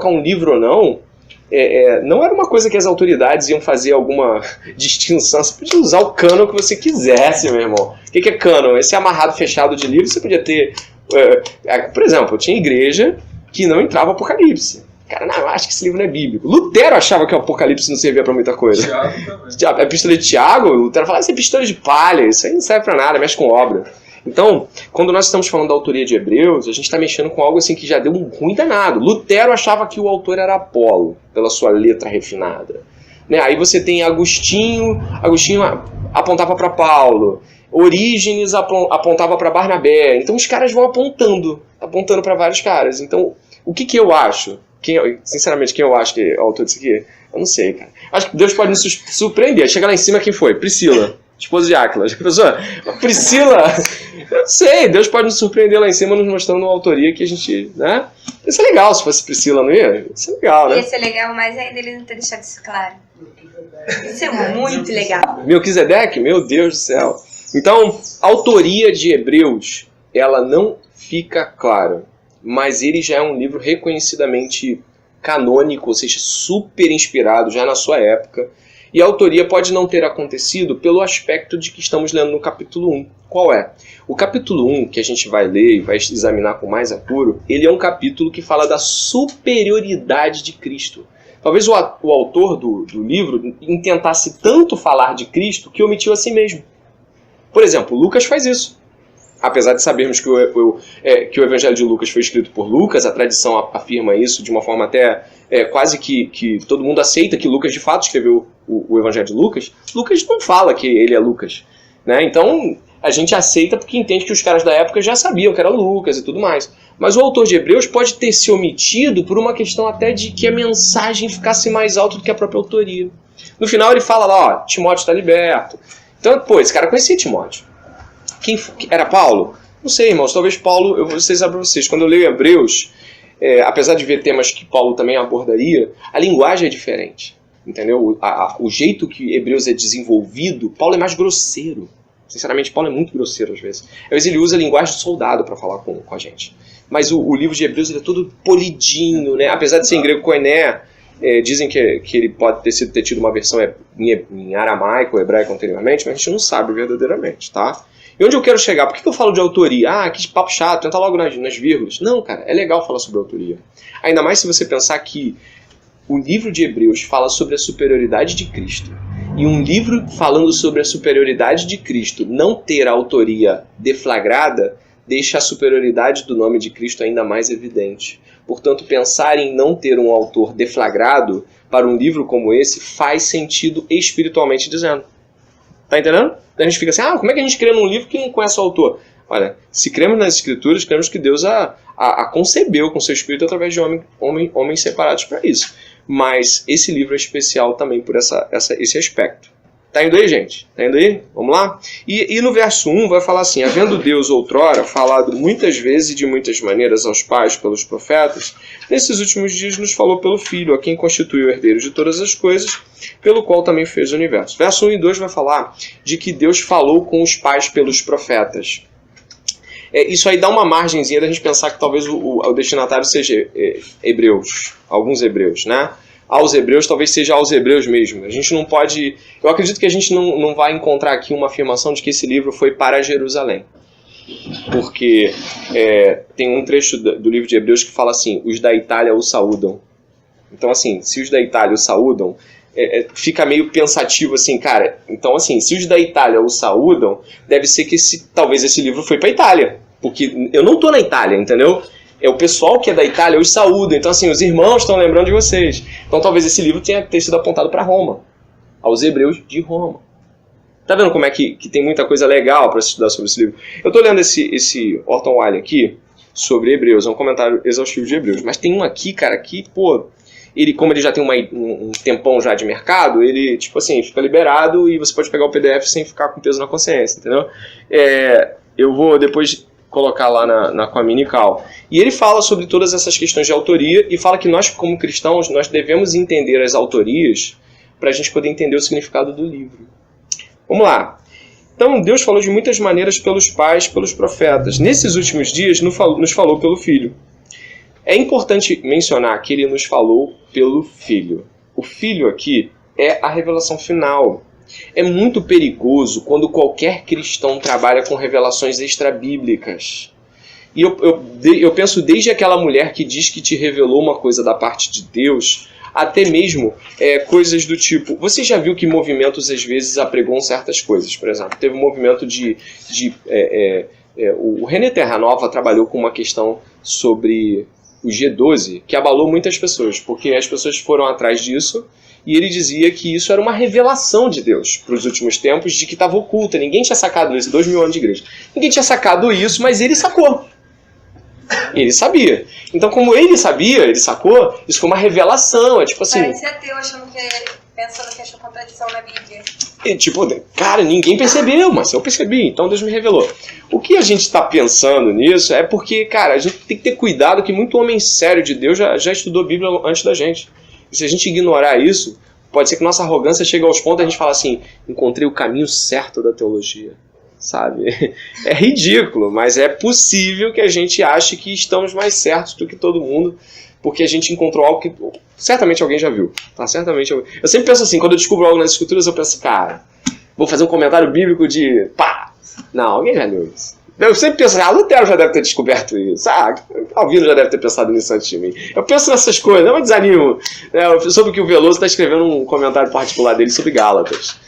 colocar um livro ou não, não era uma coisa que as autoridades iam fazer alguma distinção. Você podia usar o cânon que você quisesse, meu irmão. O que é cânon? Esse amarrado fechado de livro, você podia ter... por exemplo, tinha igreja que não entrava Apocalipse. Cara, não, eu acho que esse livro não é bíblico. Lutero achava que o Apocalipse não servia pra muita coisa. A epístola de Tiago, Lutero falava, essa é epístola de palha, isso aí não serve pra nada, mexe com obra. Então, quando nós estamos falando da autoria de Hebreus, a gente está mexendo com algo assim que já deu um ruim danado. Lutero achava que o autor era Apolo, pela sua letra refinada. Né? Aí você tem Agostinho apontava para Paulo, Orígenes apontava para Barnabé. Então os caras vão apontando para vários caras. Então, o que eu acho? Sinceramente, quem eu acho que é o autor disso aqui? Eu não sei, cara. Acho que Deus pode nos surpreender. Chega lá em cima, quem foi? Priscila. Esposa de Áquila. Priscila, eu não sei, Deus pode nos surpreender lá em cima nos mostrando uma autoria que a gente, né? Isso é legal, se fosse Priscila, não ia? Isso é legal, né? Ia ser legal, mas ainda ele não ter deixado isso claro. Isso é muito legal. Melquisedeque? Meu Deus do céu. Então, a autoria de Hebreus, ela não fica clara, mas ele já é um livro reconhecidamente canônico, ou seja, super inspirado já na sua época. E a autoria pode não ter acontecido pelo aspecto de que estamos lendo no capítulo 1. Qual é? O capítulo 1, que a gente vai ler e vai examinar com mais apuro, ele é um capítulo que fala da superioridade de Cristo. Talvez o autor do livro intentasse tanto falar de Cristo que omitiu a si mesmo. Por exemplo, Lucas faz isso. Apesar de sabermos que o Evangelho de Lucas foi escrito por Lucas, a tradição afirma isso de uma forma até quase que todo mundo aceita que Lucas de fato escreveu o Evangelho de Lucas. Lucas não fala que ele é Lucas, né? Então a gente aceita porque entende que os caras da época já sabiam que era Lucas e tudo mais. Mas o autor de Hebreus pode ter se omitido por uma questão até de que a mensagem ficasse mais alta do que a própria autoria. No final ele fala lá, ó, Timóteo está liberto. Então, pô, esse cara conhecia Timóteo. Quem era Paulo? Não sei, irmãos. Talvez Paulo, eu vou dizer para vocês, quando eu leio Hebreus, apesar de ver temas que Paulo também abordaria, a linguagem é diferente. Entendeu? O jeito que Hebreus é desenvolvido, Paulo é mais grosseiro. Sinceramente, Paulo é muito grosseiro às vezes. Às vezes ele usa a linguagem de soldado para falar com a gente. Mas o livro de Hebreus ele é todo polidinho, né? Apesar de ser em grego koiné, dizem que ele pode ter tido uma versão em aramaico ou hebraico anteriormente, mas a gente não sabe verdadeiramente, tá? E onde eu quero chegar? Por que eu falo de autoria? Que papo chato, tenta logo nas vírgulas. Não, cara, é legal falar sobre autoria. Ainda mais se você pensar que o livro de Hebreus fala sobre a superioridade de Cristo. E um livro falando sobre a superioridade de Cristo não ter a autoria deflagrada deixa a superioridade do nome de Cristo ainda mais evidente. Portanto, pensar em não ter um autor deflagrado para um livro como esse faz sentido espiritualmente dizendo. Tá entendendo? A gente fica assim, como é que a gente crê num livro que não conhece o autor? Olha, se cremos nas Escrituras, cremos que Deus a concebeu com seu Espírito através de homens separados para isso. Mas esse livro é especial também por esse aspecto. Tá indo aí, gente? Tá indo aí? Vamos lá? E no verso 1 vai falar assim, havendo Deus outrora falado muitas vezes e de muitas maneiras aos pais pelos profetas, nesses últimos dias nos falou pelo Filho, a quem constituiu o herdeiro de todas as coisas, pelo qual também fez o universo. Verso 1 e 2 vai falar de que Deus falou com os pais pelos profetas. Isso aí dá uma margenzinha da gente pensar que talvez o destinatário seja hebreus, alguns hebreus, né? Aos hebreus, talvez seja aos hebreus mesmo. A gente não pode... Eu acredito que a gente não vai encontrar aqui uma afirmação de que esse livro foi para Jerusalém. Porque tem um trecho do livro de Hebreus que fala assim, os da Itália o saúdam. Então, assim, se os da Itália o saúdam, fica meio pensativo assim, cara. Então, assim, se os da Itália o saúdam, deve ser que talvez esse livro foi para a Itália. Porque eu não estou na Itália, entendeu? É o pessoal que é da Itália, os saúda. Então, assim, os irmãos estão lembrando de vocês. Então, talvez esse livro tenha ter sido apontado para Roma. Aos hebreus de Roma. Tá vendo como é que tem muita coisa legal para estudar sobre esse livro? Eu estou lendo esse Orton Wilde aqui, sobre Hebreus. É um comentário exaustivo de Hebreus. Mas tem um aqui, cara, que, pô... como ele já tem um tempão já de mercado, ele, tipo assim, fica liberado e você pode pegar o PDF sem ficar com peso na consciência, entendeu? Eu vou depois colocar lá na Cominical. E ele fala sobre todas essas questões de autoria e fala que nós, como cristãos, nós devemos entender as autorias para a gente poder entender o significado do livro. Vamos lá. Então, Deus falou de muitas maneiras pelos pais, pelos profetas. Nesses últimos dias, nos falou pelo Filho. É importante mencionar que ele nos falou pelo Filho. O Filho aqui é a revelação final. É muito perigoso quando qualquer cristão trabalha com revelações extrabíblicas. E eu penso desde aquela mulher que diz que te revelou uma coisa da parte de Deus, até mesmo coisas do tipo... Você já viu que movimentos às vezes apregoam certas coisas? Por exemplo, teve um movimento o René Terranova trabalhou com uma questão sobre o G12 que abalou muitas pessoas, porque as pessoas foram atrás disso e ele dizia que isso era uma revelação de Deus para os últimos tempos, de que estava oculta. Ninguém tinha sacado isso, 2000 anos de igreja. Ninguém tinha sacado isso, mas ele sacou. Ele sabia. Então, como ele sabia, ele sacou, isso foi uma revelação. É tipo assim... Parece ateu pensando que achou contradição na Bíblia. E, tipo, cara, ninguém percebeu, mas eu percebi, então Deus me revelou. O que a gente está pensando nisso é porque, cara, a gente tem que ter cuidado que muito homem sério de Deus já estudou a Bíblia antes da gente. E se a gente ignorar isso, pode ser que nossa arrogância chegue aos pontos e a gente fala assim, encontrei o caminho certo da teologia. Sabe? É ridículo, mas é possível que a gente ache que estamos mais certos do que todo mundo, porque a gente encontrou algo que certamente alguém já viu. Tá? Certamente alguém. Eu sempre penso assim, quando eu descubro algo nas escrituras, eu penso, cara, vou fazer um comentário bíblico de pá! Não, alguém já viu isso. Eu sempre penso, Lutero já deve ter descoberto isso. Calvino já deve ter pensado nisso antes de mim. Eu penso nessas coisas, não me desanimo. Sobre o que o Veloso está escrevendo um comentário particular dele sobre Gálatas.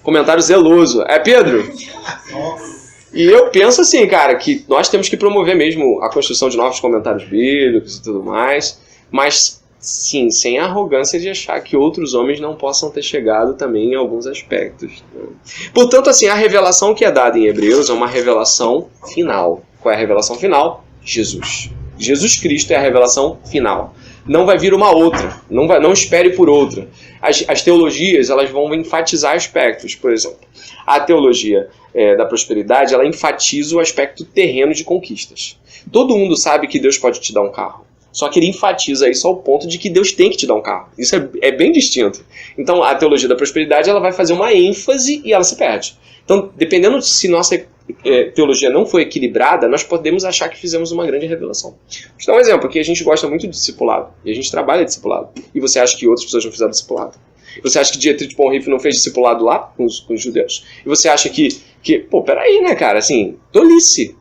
Comentário zeloso. Pedro? E eu penso assim, cara, que nós temos que promover mesmo a construção de novos comentários bíblicos e tudo mais, mas sim, sem a arrogância de achar que outros homens não possam ter chegado também em alguns aspectos. Portanto, assim, a revelação que é dada em Hebreus é uma revelação final. Qual é a revelação final? Jesus. Jesus Cristo é a revelação final. Não vai vir uma outra. Não espere por outra. As teologias, elas vão enfatizar aspectos. Por exemplo, a teologia da prosperidade, ela enfatiza o aspecto terreno de conquistas. Todo mundo sabe que Deus pode te dar um carro. Só que ele enfatiza isso ao ponto de que Deus tem que te dar um carro. Isso é bem distinto. Então, a teologia da prosperidade, ela vai fazer uma ênfase e ela se perde. Então, dependendo de se nossa teologia não for equilibrada, nós podemos achar que fizemos uma grande revelação. Vou te dar um exemplo, aqui a gente gosta muito de discipulado, e a gente trabalha discipulado, e você acha que outras pessoas não fizeram discipulado. Você acha que Dietrich Bonhoeffer não fez discipulado lá com os judeus. E você acha que peraí, né, cara, assim, tolice.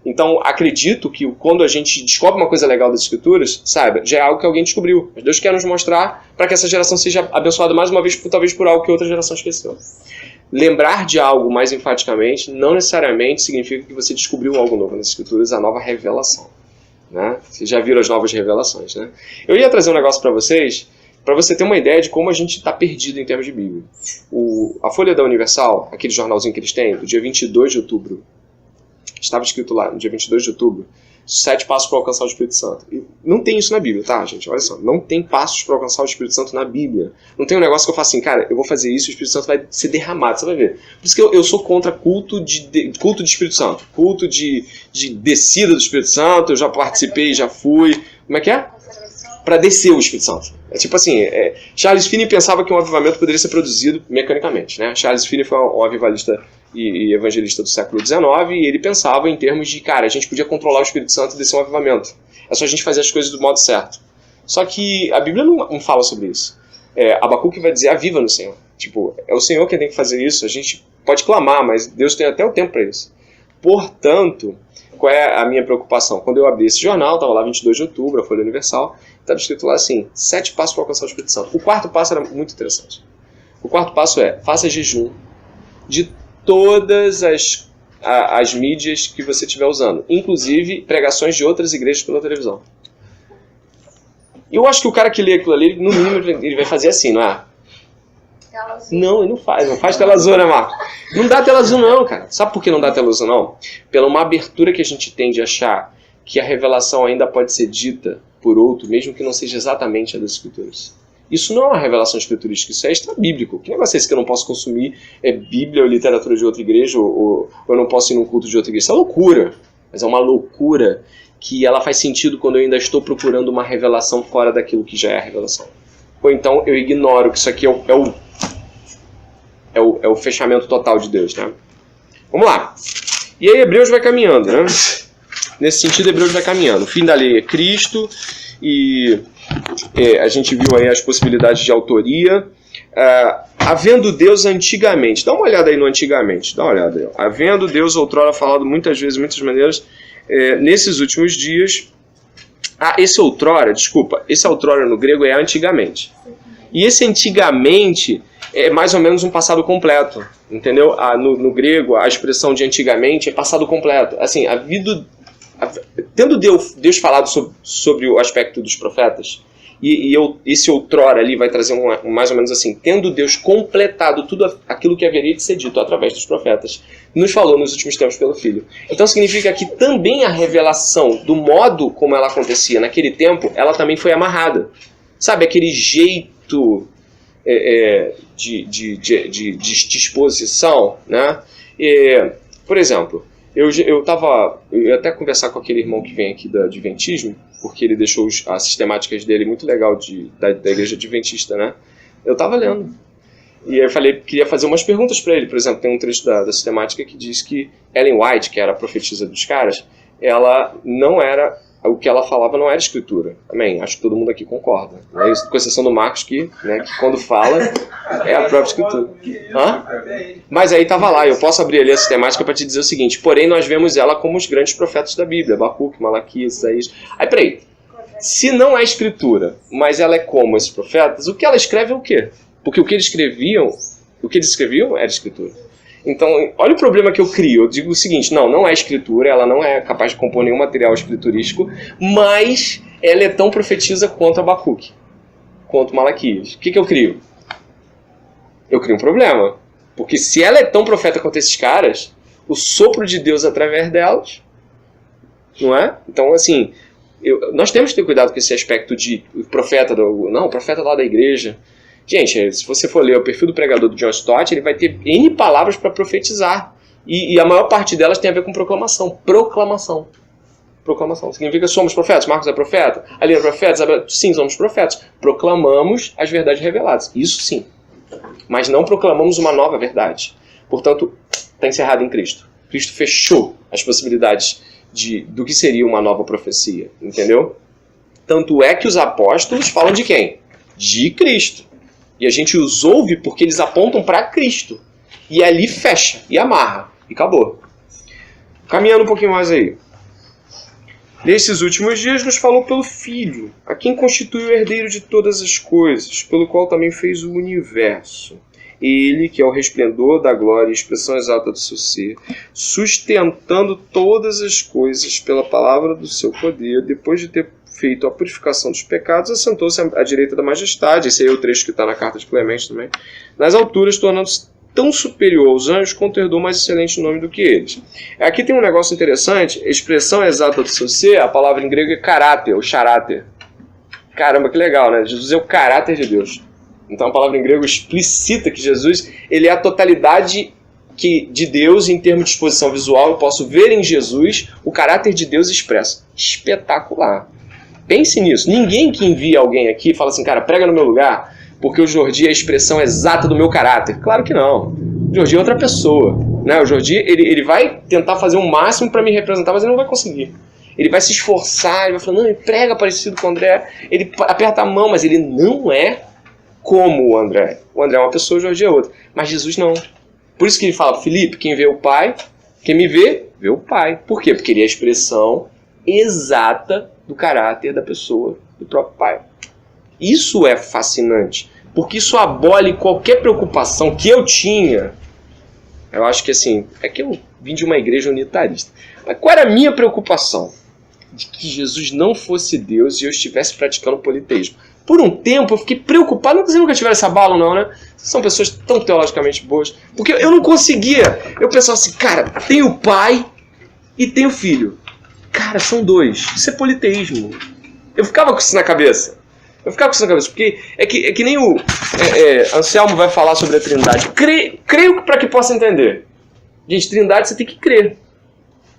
Então, acredito que quando a gente descobre uma coisa legal das escrituras, saiba, já é algo que alguém descobriu. Mas Deus quer nos mostrar para que essa geração seja abençoada mais uma vez, talvez por algo que outra geração esqueceu. Lembrar de algo mais enfaticamente não necessariamente significa que você descobriu algo novo nas escrituras, a nova revelação. Né? Vocês já viram as novas revelações, né? Eu ia trazer um negócio para vocês, para você ter uma ideia de como a gente está perdido em termos de Bíblia. A Folha da Universal, aquele jornalzinho que eles têm, do dia 22 de outubro, estava escrito lá, no dia 22 de outubro, 7 passos para alcançar o Espírito Santo. E não tem isso na Bíblia, tá, gente? Olha só, não tem passos para alcançar o Espírito Santo na Bíblia. Não tem um negócio que eu faço assim, cara, eu vou fazer isso e o Espírito Santo vai ser derramado, você vai ver. Por isso que eu sou contra culto de Espírito Santo, culto de descida do Espírito Santo, eu já participei, já fui. Como é que é? Para descer o Espírito Santo. É tipo assim, Charles Finney pensava que um avivamento poderia ser produzido mecanicamente, né? Charles Finney foi um avivalista e evangelista do século XIX, e ele pensava em termos de, cara, a gente podia controlar o Espírito Santo e descer um avivamento. É só a gente fazer as coisas do modo certo. Só que a Bíblia não fala sobre isso. Abacuque vai dizer, aviva no Senhor. Tipo, é o Senhor quem tem que fazer isso, a gente pode clamar, mas Deus tem até o tempo para isso. Portanto, qual é a minha preocupação? Quando eu abri esse jornal, estava lá 22 de outubro, a Folha Universal, estava escrito lá assim, 7 passos para alcançar o Espírito Santo. O quarto passo era muito interessante. O quarto passo faça jejum de todas as mídias que você estiver usando, inclusive pregações de outras igrejas pela televisão. Eu acho que o cara que lê aquilo ali, no mínimo, ele vai fazer assim, não é? Não, ele não faz tela azul, né, Marco? Não dá tela azul não, cara. Sabe por que não dá tela azul não? Pela uma abertura que a gente tem de achar que a revelação ainda pode ser dita por outro, mesmo que não seja exatamente a das escrituras. Isso não é uma revelação escriturística, isso é extra-bíblico. Que negócio é esse que eu não posso consumir Bíblia ou literatura de outra igreja, ou eu não posso ir num culto de outra igreja? Isso é loucura. Mas é uma loucura que ela faz sentido quando eu ainda estou procurando uma revelação fora daquilo que já é a revelação. Ou então eu ignoro que isso aqui é o fechamento total de Deus, né? Vamos lá. E aí Hebreus vai caminhando, né? nesse sentido, Hebreus vai caminhando. O fim da lei é Cristo, e a gente viu aí as possibilidades de autoria. Havendo Deus antigamente, dá uma olhada aí no antigamente, dá uma olhada aí. Havendo Deus outrora falado muitas vezes, muitas maneiras, nesses últimos dias. Esse outrora no grego é antigamente. E esse antigamente é mais ou menos um passado completo, entendeu? No grego, a expressão de antigamente é passado completo. Assim, tendo Deus falado sobre o aspecto dos profetas, esse outrora ali vai trazer mais ou menos assim, tendo Deus completado tudo aquilo que haveria de ser dito através dos profetas, nos falou nos últimos tempos pelo Filho. Então significa que também a revelação do modo como ela acontecia naquele tempo, ela também foi amarrada. Sabe, aquele jeito de exposição, né? Por exemplo, eu ia até conversar com aquele irmão que vem aqui do Adventismo, porque ele deixou as sistemáticas dele muito legal da igreja adventista, né? Eu estava lendo. E eu queria fazer umas perguntas para ele. Por exemplo, tem um trecho da sistemática que diz que Ellen White, que era a profetisa dos caras, ela não era... O que ela falava não era escritura. Amém? Acho que todo mundo aqui concorda. Né? Isso, com exceção do Marcos, que quando fala, é a própria escritura. Mas aí estava lá, eu posso abrir ali a sistemática para te dizer o seguinte: porém, nós vemos ela como os grandes profetas da Bíblia, Abacuque, Malaquias, Isaías. Aí, peraí. Se não é escritura, mas ela é como esses profetas, o que ela escreve é o quê? Porque o que eles escreviam era escritura. Então, olha o problema que eu crio. Eu digo o seguinte: não é escritura, ela não é capaz de compor nenhum material escriturístico, mas ela é tão profetiza quanto Abacuque, quanto Malaquias. O que eu crio? Eu crio um problema. Porque se ela é tão profeta quanto esses caras, o sopro de Deus através delas, não é? Então, assim, nós temos que ter cuidado com esse aspecto de profeta lá da igreja. Gente, se você for ler o perfil do pregador do John Stott, ele vai ter N palavras para profetizar. E a maior parte delas tem a ver com proclamação. Proclamação. Significa que somos profetas. Marcos é profeta. Ali é profeta. Sim, somos profetas. Proclamamos as verdades reveladas. Isso sim. Mas não proclamamos uma nova verdade. Portanto, está encerrado em Cristo. Cristo fechou as possibilidades do que seria uma nova profecia. Entendeu? Tanto é que os apóstolos falam de quem? De Cristo. E a gente os ouve porque eles apontam para Cristo. E ali fecha, e amarra, e acabou. Caminhando um pouquinho mais aí. Nesses últimos dias nos falou pelo Filho, a quem constitui o herdeiro de todas as coisas, pelo qual também fez o universo. Ele, que é o resplendor da glória e expressão exata do seu ser, sustentando todas as coisas pela palavra do seu poder, depois de ter feito a purificação dos pecados, assentou-se à direita da majestade. Esse aí é o trecho que está na carta de Clemente também. Nas alturas, tornando-se tão superior aos anjos, quanto herdou mais excelente nome do que eles. Aqui tem um negócio interessante. A expressão exata do seu ser, a palavra em grego é caráter, ou charáter. Caramba, que legal, né? Jesus é o caráter de Deus. Então a palavra em grego explicita que Jesus, ele é a totalidade de Deus em termos de exposição visual. Eu posso ver em Jesus o caráter de Deus expresso. Espetacular. Pense nisso. Ninguém que envia alguém aqui fala assim: cara, prega no meu lugar, porque o Jordi é a expressão exata do meu caráter. Claro que não. O Jordi é outra pessoa. Né? O Jordi, ele vai tentar fazer o máximo para me representar, mas ele não vai conseguir. Ele vai se esforçar, ele vai falar: não, ele prega parecido com o André, ele aperta a mão, mas ele não é como o André. O André é uma pessoa, o Jordi é outra. Mas Jesus não. Por isso que ele fala: Felipe, quem vê o Pai, quem me vê, vê o Pai. Por quê? Porque ele é a expressão exata do caráter da pessoa, do próprio Pai. Isso é fascinante, porque isso abole qualquer preocupação que eu tinha. Eu acho que assim, é que eu vim de uma igreja unitarista. Mas qual era a minha preocupação? De que Jesus não fosse Deus e eu estivesse praticando politeísmo. Por um tempo eu fiquei preocupado, não que vocês nunca tiveram esse abalo não, né? São pessoas tão teologicamente boas. Porque eu não conseguia. Eu pensava assim: cara, tem o Pai e tem o Filho. Cara, são dois. Isso é politeísmo. Eu ficava com isso na cabeça. Porque é que nem o Anselmo vai falar sobre a Trindade. Creio para que possa entender. Gente, Trindade você tem que crer.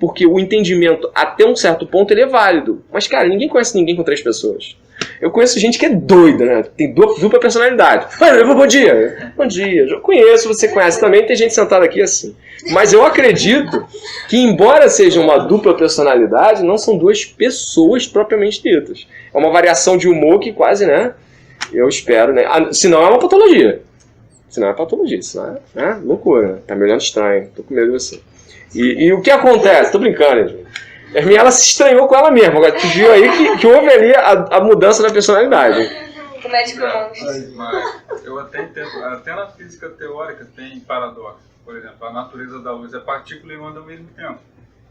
Porque o entendimento, até um certo ponto, ele é válido. Mas, cara, ninguém conhece ninguém com 3 pessoas. Eu conheço gente que é doida, né? Tem dupla personalidade. Bom dia. Bom dia. Eu conheço, você conhece também. Tem gente sentada aqui assim. Mas eu acredito que, embora seja uma dupla personalidade, não são duas pessoas propriamente ditas. É uma variação de humor que quase, né? Eu espero, né? Senão é uma patologia. Senão é patologia. Senão é, né? Loucura. Tá me olhando estranho. Tô com medo de você. E o que acontece? Tô brincando, gente. Yasmin, ela se estranhou com ela mesma. Agora, tu viu aí que houve ali a mudança da personalidade. O médico monstro. Mas eu até entendo. Até na física teórica tem paradoxo. Por exemplo, a natureza da luz é partícula e onda ao mesmo tempo.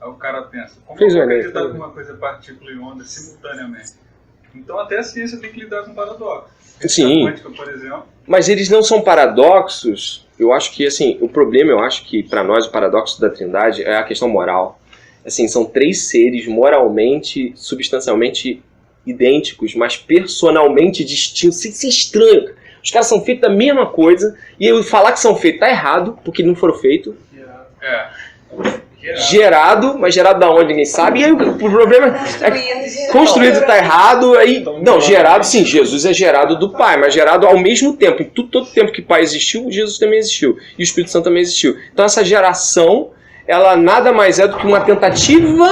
Aí o cara pensa, como eu vou acreditar que uma coisa é partícula e onda simultaneamente? Então até a ciência tem que lidar com paradoxos. Sim. A quântica, por exemplo. Mas eles não são paradoxos. Eu acho que, assim, o problema, eu acho que, para nós, o paradoxo da Trindade é a questão moral. Assim, são três seres moralmente, substancialmente idênticos, mas personalmente distintos. Isso é estranho. Os caras são feitos da mesma coisa, e eu falar que são feitos tá errado, porque não foram feitos. Gerado, mas gerado da onde ninguém sabe. E aí o problema é que construído tá errado. Aí, não, gerado, sim, Jesus é gerado do Pai, mas gerado ao mesmo tempo. Em todo tempo que o Pai existiu, Jesus também existiu. E o Espírito Santo também existiu. Então essa geração, ela nada mais é do que uma tentativa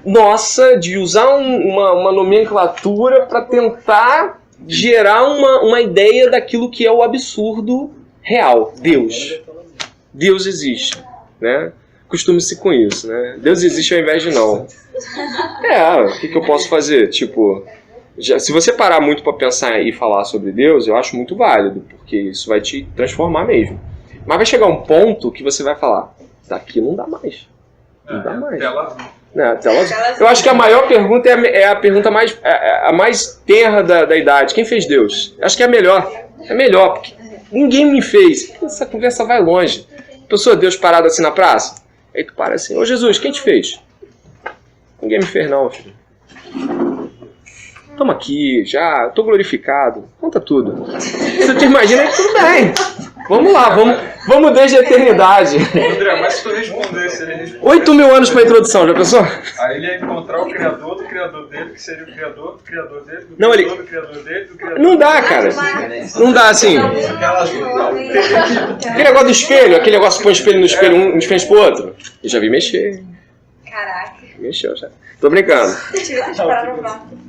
nossa de usar uma nomenclatura para tentar gerar uma ideia daquilo que é o absurdo real. Deus existe, né? Costume-se com isso, né? Deus existe ao invés de não. O que eu posso fazer? Tipo, se você parar muito para pensar e falar sobre Deus, eu acho muito válido, porque isso vai te transformar mesmo. Mas vai chegar um ponto que você vai falar, daqui não dá mais. Não dá mais. Eu acho que a maior pergunta é a pergunta a mais tenra da idade. Quem fez Deus? Acho que é a melhor. É melhor, porque ninguém me fez. Essa conversa vai longe. Pensou Deus parado assim na praça? Aí tu para assim, ô Jesus, quem te fez? Ninguém me fez não, filho. Toma aqui, já, tô glorificado. Conta tudo. Você te imagina que tudo bem. Vamos lá, vamos desde a eternidade. André, mas se tu respondesse, ele respondesse... 8.000 anos para a introdução, já pensou? Aí ele ia encontrar o criador do criador dele, que seria o criador do criador dele, do não, criador do criador dele, do criador... Não dá, cara. Não dá, assim. Aquele negócio do espelho, aquele negócio que põe espelho no espelho, um de frente pro outro. Eu já vi mexer. Caraca. Mexeu já. Tô brincando. Tive que parar no mapa.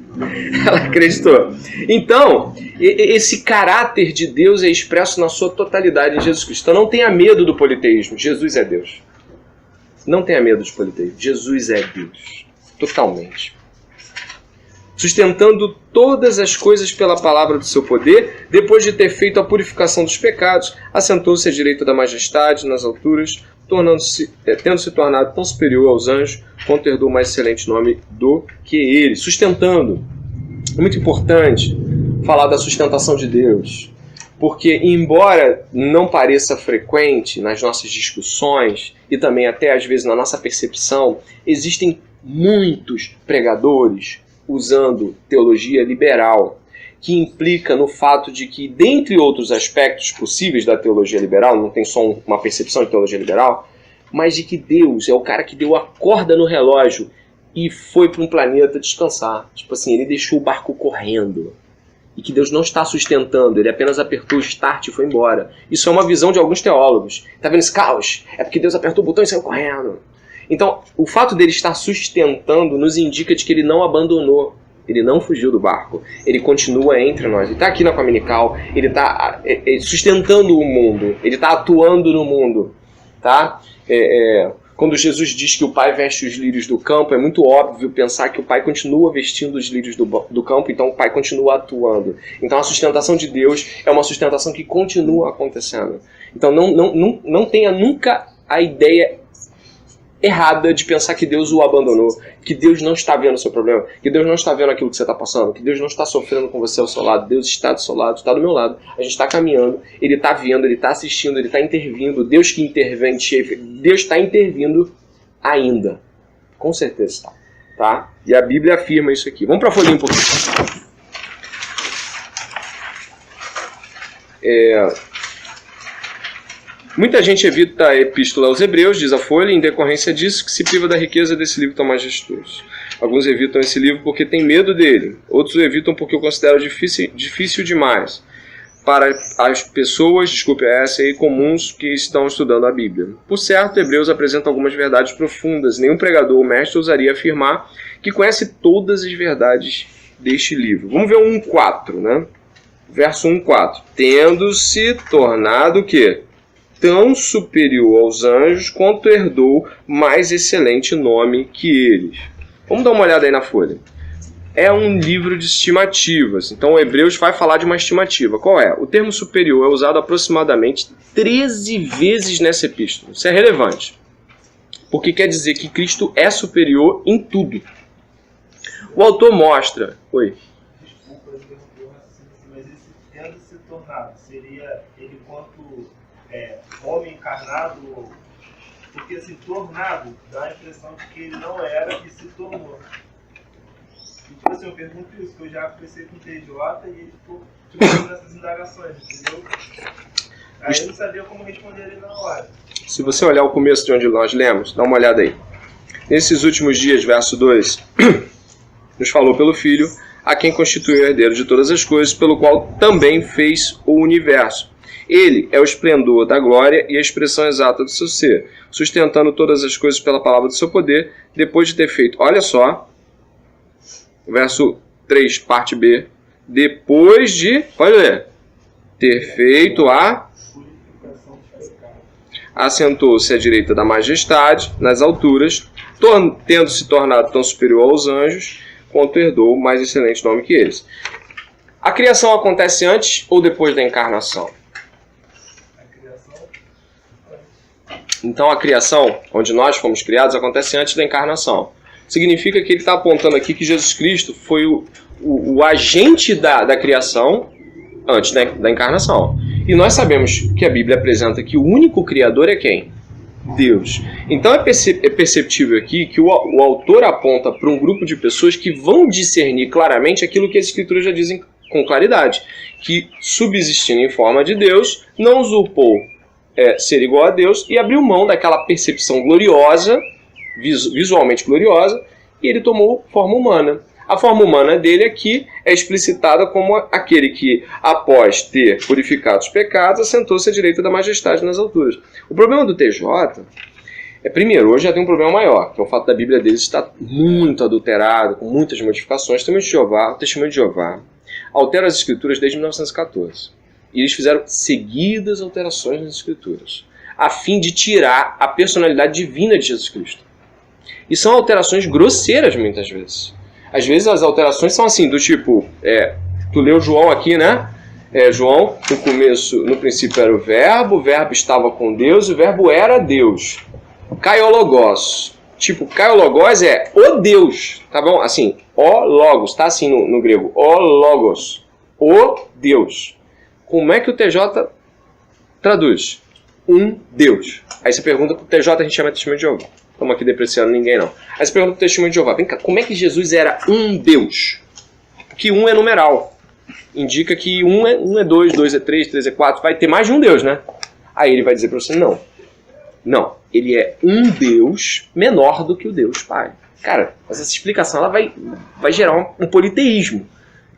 Ela acreditou. Então, esse caráter de Deus é expresso na sua totalidade em Jesus Cristo. Então não tenha medo do politeísmo. Jesus é Deus. Não tenha medo de politeísmo. Jesus é Deus. Totalmente. Sustentando todas as coisas pela palavra do seu poder, depois de ter feito a purificação dos pecados, assentou-se à direita da majestade nas alturas, tendo se tornado tão superior aos anjos, quanto herdou mais excelente nome do que ele. Sustentando. É muito importante falar da sustentação de Deus, porque embora não pareça frequente nas nossas discussões e também até às vezes na nossa percepção, existem muitos pregadores usando teologia liberal, que implica no fato de que, dentre outros aspectos possíveis da teologia liberal, não tem só uma percepção de teologia liberal, mas de que Deus é o cara que deu a corda no relógio e foi para um planeta descansar. Tipo assim, ele deixou o barco correndo. E que Deus não está sustentando, ele apenas apertou o start e foi embora. Isso é uma visão de alguns teólogos. Tá vendo esse caos? É porque Deus apertou o botão e saiu correndo. Então, o fato dele estar sustentando nos indica de que ele não abandonou. Ele não fugiu do barco. Ele continua entre nós. Ele está aqui na Cominical. Ele está sustentando o mundo. Ele está atuando no mundo. Tá? Quando Jesus diz que o Pai veste os lírios do campo, é muito óbvio pensar que o Pai continua vestindo os lírios do campo, então o Pai continua atuando. Então a sustentação de Deus é uma sustentação que continua acontecendo. Então não tenha nunca a ideia errada de pensar que Deus o abandonou, que Deus não está vendo o seu problema, que Deus não está vendo aquilo que você está passando, que Deus não está sofrendo com você ao seu lado. Deus está do seu lado, está do meu lado, a gente está caminhando, Ele está vendo, Ele está assistindo, Ele está intervindo. Deus que intervém, Deus está intervindo ainda, com certeza está, tá? E a Bíblia afirma isso aqui. Vamos para a folhinha um pouquinho. Muita gente evita a epístola aos Hebreus, diz a Folha, em decorrência disso que se priva da riqueza desse livro tão majestoso. Alguns evitam esse livro porque têm medo dele. Outros o evitam porque o consideram difícil demais para as pessoas, comuns que estão estudando a Bíblia. Por certo, Hebreus apresenta algumas verdades profundas. Nenhum pregador ou mestre ousaria afirmar que conhece todas as verdades deste livro. Vamos ver o 1:4, né? Verso 1:4. Tendo se tornado o quê? Tão superior aos anjos quanto herdou mais excelente nome que eles. Vamos dar uma olhada aí na folha. É um livro de estimativas. Então, o Hebreus vai falar de uma estimativa. Qual é? O termo superior é usado aproximadamente 13 vezes nessa epístola. Isso é relevante. Porque quer dizer que Cristo é superior em tudo. O autor mostra... Oi? Desculpa, mas esse tendo se tornado, seria ele quanto homem encarnado? Porque assim, tornado dá a impressão de que ele não era e se tornou. Tipo assim, eu pergunto isso, que eu já conversei com o TJ e ele ficou fazendo essas indagações, entendeu? Aí eu não sabia como responder ele na hora. Se você olhar o começo de onde nós lemos, dá uma olhada aí. Nesses últimos dias, verso 2, nos falou pelo Filho, a quem constituiu o herdeiro de todas as coisas, pelo qual também fez o universo. Ele é o esplendor da glória e a expressão exata do seu ser, sustentando todas as coisas pela palavra do seu poder, depois de ter feito, olha só, verso 3, parte B, depois de, pode ler, ter feito assentou-se à direita da majestade, nas alturas, tendo se tornado tão superior aos anjos, quanto herdou o mais excelente nome que eles. A criação acontece antes ou depois da encarnação? Então a criação, onde nós fomos criados, acontece antes da encarnação. Significa que ele está apontando aqui que Jesus Cristo foi o agente da criação antes da encarnação. E nós sabemos que a Bíblia apresenta que o único criador é quem? Deus. Então é perceptível aqui que o autor aponta para um grupo de pessoas que vão discernir claramente aquilo que as Escrituras já dizem com claridade, que subsistindo em forma de Deus, não usurpou ser igual a Deus e abriu mão daquela percepção gloriosa, visualmente gloriosa, e ele tomou forma humana. A forma humana dele aqui é explicitada como aquele que, após ter purificado os pecados, assentou-se à direita da majestade nas alturas. O problema do TJ primeiro, hoje já tem um problema maior, que é o fato da Bíblia deles estar muito adulterada, com muitas modificações. O Testemunho de Jeová altera as Escrituras desde 1914. E eles fizeram seguidas alterações nas Escrituras, a fim de tirar a personalidade divina de Jesus Cristo. E são alterações grosseiras muitas vezes. Às vezes as alterações são assim, do tipo, tu leu João aqui, né? João, no princípio era o verbo estava com Deus, e o verbo era Deus. Kaiologos. Tipo, Kaiologos é o Deus, tá bom? Assim, o Logos, tá assim no grego, o Logos, o Deus. Como é que o TJ traduz? Um Deus. Aí você pergunta pro TJ, a gente chama de Testemunho de Jeová. Estamos aqui depreciando ninguém, não. Aí você pergunta pro Testemunho de Jeová, vem cá, como é que Jesus era um Deus? Porque um é numeral. Indica que um é 2, 2 é 3, 3 é 4, vai ter mais de um Deus, né? Aí ele vai dizer para você, não. Não, ele é um Deus menor do que o Deus Pai. Cara, essa explicação ela vai gerar um politeísmo,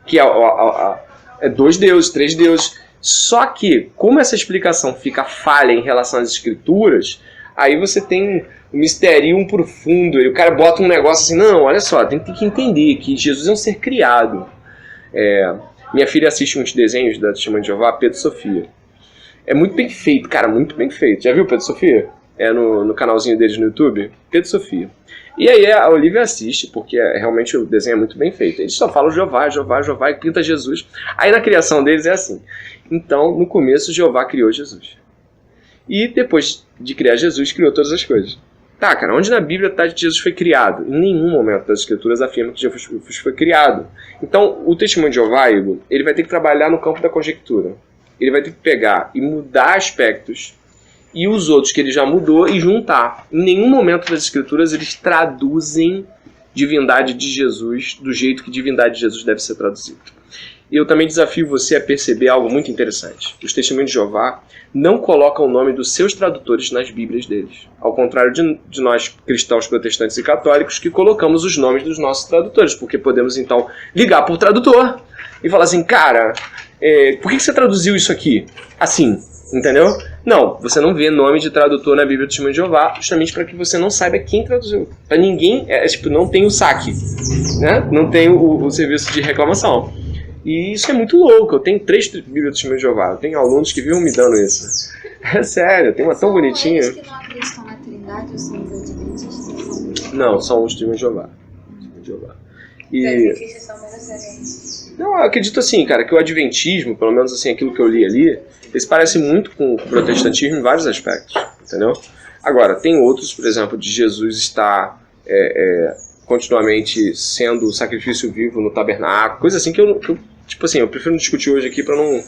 que é 2 deuses, 3 deuses. Só que, como essa explicação fica falha em relação às Escrituras, aí você tem um mistério profundo, e o cara bota um negócio assim, não, olha só, tem que entender que Jesus é um ser criado. Minha filha assiste uns desenhos da Testemunho de Jeová, Pedro e Sofia. É muito bem feito, cara, muito bem feito. Já viu Pedro e Sofia? No canalzinho deles no YouTube, Pedro e Sofia. E aí a Olivia assiste, porque realmente o desenho é muito bem feito. Eles só falam Jeová, Jeová, Jeová e pinta Jesus. Aí na criação deles é assim. Então, no começo, Jeová criou Jesus. E depois de criar Jesus, criou todas as coisas. Tá, cara, onde na Bíblia está que Jesus foi criado? Em nenhum momento das Escrituras afirma que Jesus foi criado. Então, o Testemunho de Jeová, Igor, ele vai ter que trabalhar no campo da conjectura. Ele vai ter que pegar e mudar aspectos e os outros que ele já mudou e juntar. Em nenhum momento das Escrituras eles traduzem divindade de Jesus do jeito que divindade de Jesus deve ser traduzida. E eu também desafio você a perceber algo muito interessante. Os Testemunhos de Jeová não colocam o nome dos seus tradutores nas Bíblias deles. Ao contrário de nós, cristãos, protestantes e católicos, que colocamos os nomes dos nossos tradutores, porque podemos, então, ligar para o tradutor e falar assim, cara, por que você traduziu isso aqui? Assim, entendeu? Não, você não vê nome de tradutor na Bíblia do Testemunho de Jeová, justamente para que você não saiba quem traduziu. Para ninguém, não tem o saque, né? Não tem o serviço de reclamação. E isso é muito louco. Eu tenho 3 Bíblias do Testemunho de Jeová. Eu tenho alunos que vivem me dando isso. É sério, tem uma tão bonitinha. São eles que não acreditam na Trindade ou são os adventistas? Não, são os Testemunhos de Jeová. Os adventistas são menos herentes. Não, eu acredito assim, cara, que o adventismo, pelo menos assim, aquilo que eu li ali, eles parecem muito com o protestantismo em vários aspectos, entendeu? Agora, tem outros, por exemplo, de Jesus estar continuamente sendo o sacrifício vivo no tabernáculo, coisa assim que eu tipo assim, eu prefiro não discutir hoje aqui para não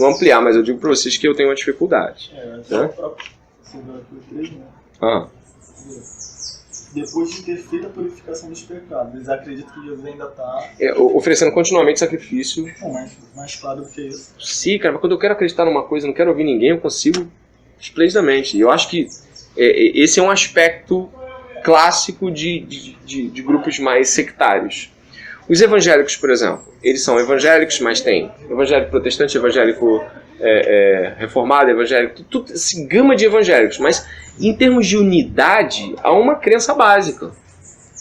ampliar, mas eu digo para vocês que eu tenho uma dificuldade. Né? Depois de ter feito a purificação dos pecados, eles acreditam que Jesus ainda está oferecendo continuamente sacrifício. Mais claro do que isso. Sim, cara, mas quando eu quero acreditar numa coisa, não quero ouvir ninguém, eu consigo esplendidamente. E eu acho que esse é um aspecto clássico de grupos mais sectários. Os evangélicos, por exemplo, eles são evangélicos, mas tem evangélico protestante, evangélico reformado, evangélico, tudo, essa gama de evangélicos, mas em termos de unidade, há uma crença básica,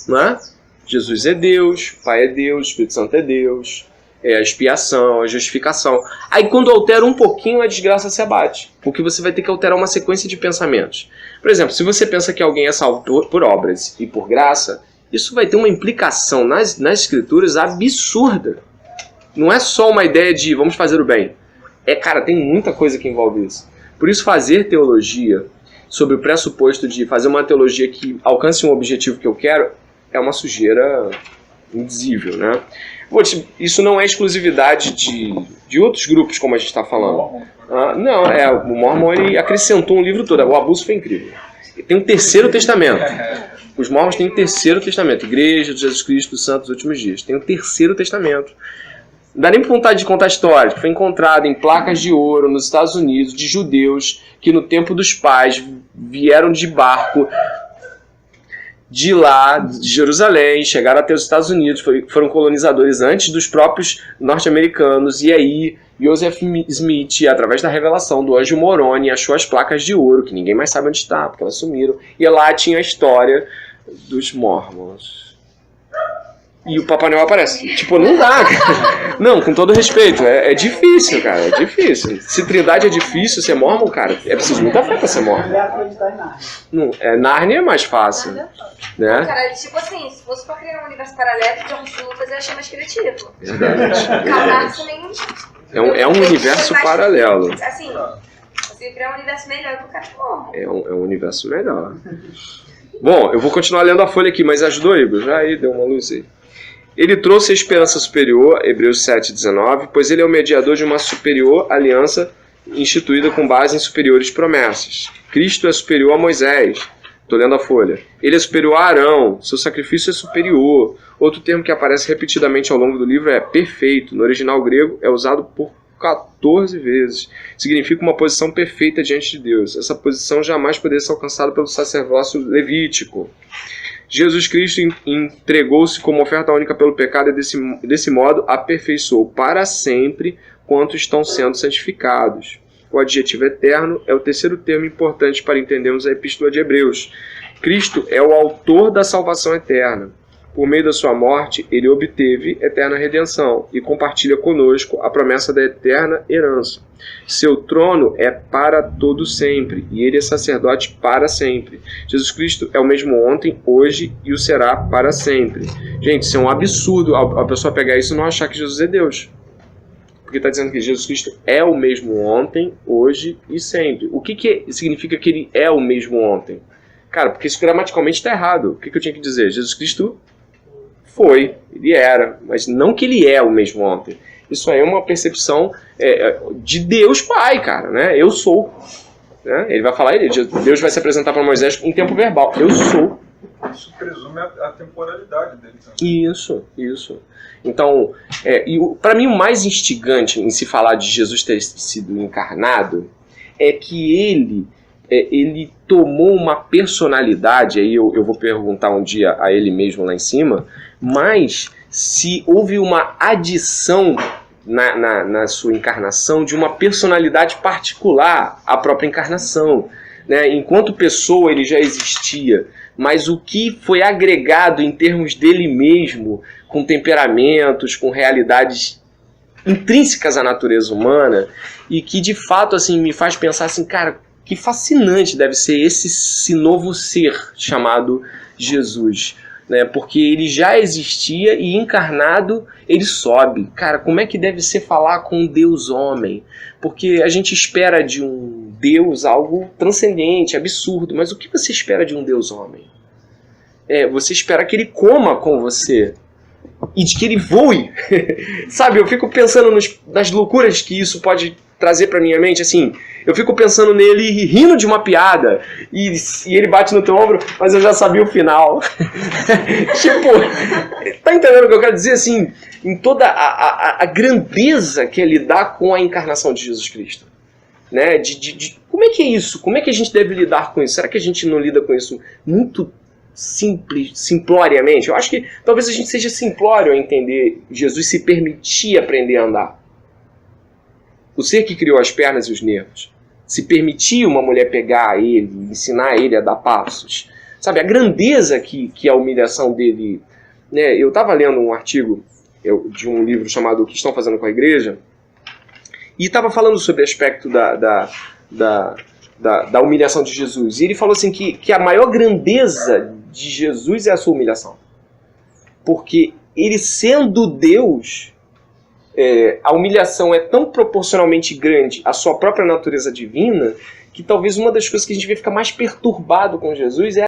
não é? Jesus é Deus, Pai é Deus, Espírito Santo é Deus, a expiação, a justificação. Aí quando altera um pouquinho, a desgraça se abate, porque você vai ter que alterar uma sequência de pensamentos. Por exemplo, se você pensa que alguém é salvo por obras e por graça, isso vai ter uma implicação nas escrituras absurda. Não é só uma ideia de vamos fazer o bem. Cara, tem muita coisa que envolve isso. Por isso, fazer teologia sobre o pressuposto de fazer uma teologia que alcance um objetivo que eu quero é uma sujeira indizível, né? Isso não é exclusividade de outros grupos, como a gente está falando. Não, o Mormon ele acrescentou um livro todo. O abuso foi incrível. Tem um terceiro testamento. Os Mormons têm um terceiro testamento. Igreja de Jesus Cristo dos Santos dos Últimos Dias. Tem um terceiro testamento. Não dá nem por vontade de contar a história, que foi encontrado em placas de ouro nos Estados Unidos de judeus que no tempo dos pais vieram de barco de lá, de Jerusalém, chegaram até os Estados Unidos, foram colonizadores antes dos próprios norte-americanos, e aí Joseph Smith, através da revelação do anjo Moroni, achou as placas de ouro, que ninguém mais sabe onde está, porque elas sumiram, e lá tinha a história dos Mormons. E o Papai Noel aparece. Tipo, não dá, cara. Não, com todo respeito, é difícil, cara, é difícil. Se Trindade é difícil, ser Mormon, cara, é preciso muita fé pra ser Mormon. Nárnia é mais fácil, né? Cara, tipo assim, se fosse pra criar um universo paralelo, John Lucas eu achei mais criativo. Verdade. Catarse nem... É um universo paralelo. Assim, você criar um universo melhor pro cachorro. É um universo melhor. Bom, eu vou continuar lendo a folha aqui, mas ajudou, Igor? Já aí, deu uma luz aí. Ele trouxe a esperança superior, Hebreus 7,19, pois ele é o mediador de uma superior aliança instituída com base em superiores promessas. Cristo é superior a Moisés. Estou lendo a folha. Ele é superior a Arão. Seu sacrifício é superior. Outro termo que aparece repetidamente ao longo do livro é perfeito. No original grego é usado por 14 vezes. Significa uma posição perfeita diante de Deus. Essa posição jamais poderia ser alcançada pelo sacerdócio levítico. Jesus Cristo entregou-se como oferta única pelo pecado e desse modo aperfeiçoou para sempre quantos estão sendo santificados. O adjetivo eterno é o terceiro termo importante para entendermos a Epístola de Hebreus. Cristo é o autor da salvação eterna. Por meio da sua morte, ele obteve eterna redenção e compartilha conosco a promessa da eterna herança. Seu trono é para todo sempre e ele é sacerdote para sempre. Jesus Cristo é o mesmo ontem, hoje e o será para sempre. Gente, isso é um absurdo a pessoa pegar isso e não achar que Jesus é Deus. Porque está dizendo que Jesus Cristo é o mesmo ontem, hoje e sempre. O que significa que ele é o mesmo ontem? Cara, porque isso gramaticalmente está errado. O que eu tinha que dizer? Jesus Cristo foi, ele era, mas não que ele é o mesmo ontem. Isso aí é uma percepção de Deus Pai, cara, né? Eu sou. Né? Ele vai falar, Deus vai se apresentar para Moisés em tempo verbal. Eu sou. Isso presume a temporalidade dele também. Isso. Então, para mim o mais instigante em se falar de Jesus ter sido encarnado é que ele tomou uma personalidade, aí eu vou perguntar um dia a ele mesmo lá em cima, mas se houve uma adição na sua encarnação de uma personalidade particular à própria encarnação. Né? Enquanto pessoa ele já existia, mas o que foi agregado em termos dele mesmo, com temperamentos, com realidades intrínsecas à natureza humana, e que de fato assim, me faz pensar assim, cara, que fascinante deve ser esse novo ser chamado Jesus. Né? Porque ele já existia e encarnado ele sobe. Cara, como é que deve ser falar com um Deus homem? Porque a gente espera de um Deus algo transcendente, absurdo, mas o que você espera de um Deus homem? Você espera que ele coma com você e de que ele voe. Sabe, eu fico pensando nas loucuras que isso pode trazer pra minha mente, assim, eu fico pensando nele rindo de uma piada e ele bate no teu ombro, mas eu já sabia o final. Tipo, tá entendendo o que eu quero dizer? Assim, em toda a grandeza que é lidar com a encarnação de Jesus Cristo. Né? Como é que é isso? Como é que a gente deve lidar com isso? Será que a gente não lida com isso muito simploriamente? Eu acho que talvez a gente seja simplório a entender Jesus se permitir aprender a andar. O ser que criou as pernas e os nervos se permitiu uma mulher pegar ele, ensinar ele a dar passos. Sabe, a grandeza que a humilhação dele... Né? Eu estava lendo um artigo de um livro chamado O que Estão Fazendo com a Igreja, e estava falando sobre o aspecto da humilhação de Jesus. E ele falou assim que a maior grandeza de Jesus é a sua humilhação. Porque ele sendo Deus... a humilhação é tão proporcionalmente grande à sua própria natureza divina que talvez uma das coisas que a gente vai ficar mais perturbado com Jesus é